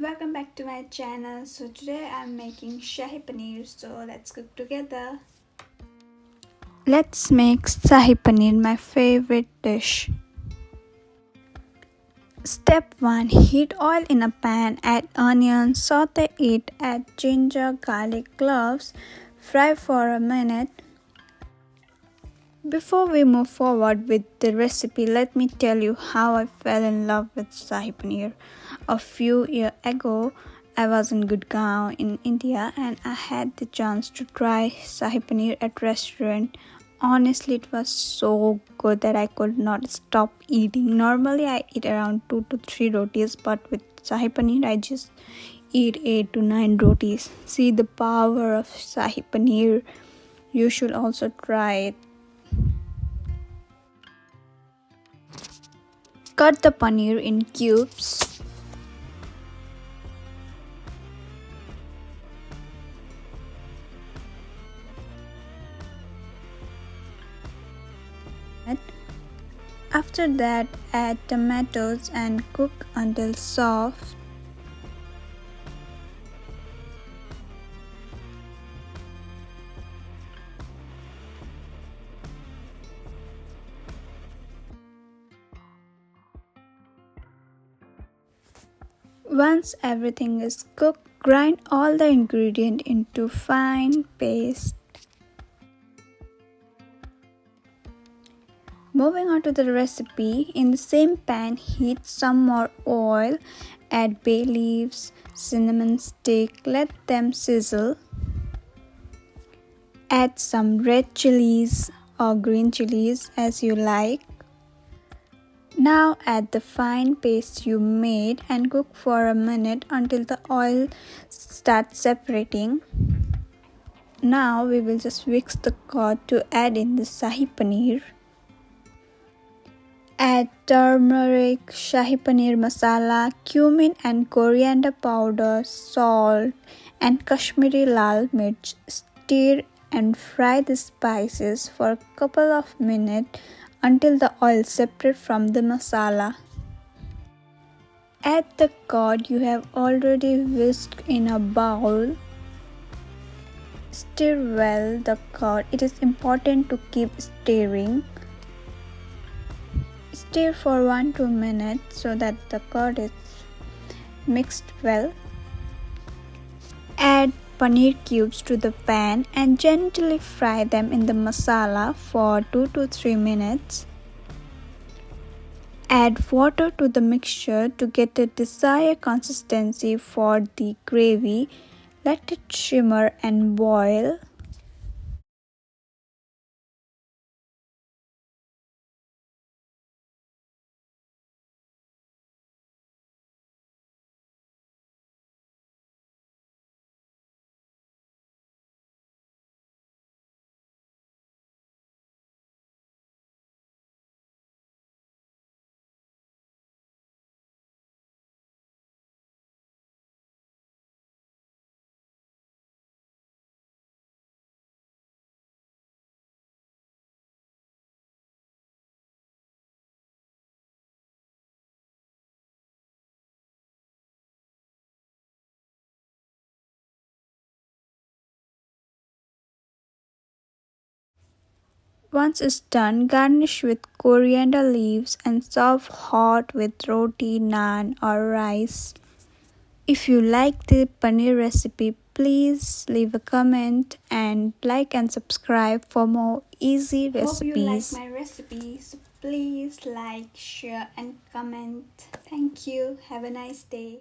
Welcome back to my channel. So today I'm making shahi paneer, so let's cook together. Let's make shahi paneer, my favorite dish. Step 1. Heat oil in a pan, add onions, saute it, add ginger, garlic cloves, fry for a minute. Before we move forward with the recipe, let me tell you how I fell in love with shahi paneer. A few years ago, I was in Gurgaon in India and I had the chance to try shahi paneer at restaurant. Honestly, it was so good that I could not stop eating. Normally, I eat around 2 to 3 rotis, but with shahi paneer, I just eat 8 to 9 rotis. See the power of shahi paneer. You should also try it. Cut the paneer in cubes. After that, add tomatoes and cook until soft. Once everything is cooked, grind all the ingredients into fine paste. Moving on to the recipe, in the same pan, heat some more oil, add bay leaves, cinnamon stick, let them sizzle. Add some red chilies or green chilies as you like. Now add the fine paste you made and cook for a minute until the oil starts separating. Now we will just mix the curd to add in the shahi paneer. Add turmeric, shahi paneer masala, cumin and coriander powder, salt and Kashmiri lal mirch. Stir and fry the spices for a couple of minutes until the oil separates from the masala. Add the curd you have already whisked in a bowl. Stir well the curd. It is important to keep stirring. Stir for 1-2 minutes so that the curd is mixed well. Add paneer cubes to the pan and gently fry them in the masala for 2 to 3 minutes. Add water to the mixture to get the desired consistency for the gravy. Let it shimmer and boil. Once it's done, garnish with coriander leaves and serve hot with roti, naan or rice. If you like the paneer recipe, please leave a comment and like and subscribe for more easy recipes. Hope you like my recipes. Please like, share and comment. Thank you. Have a nice day.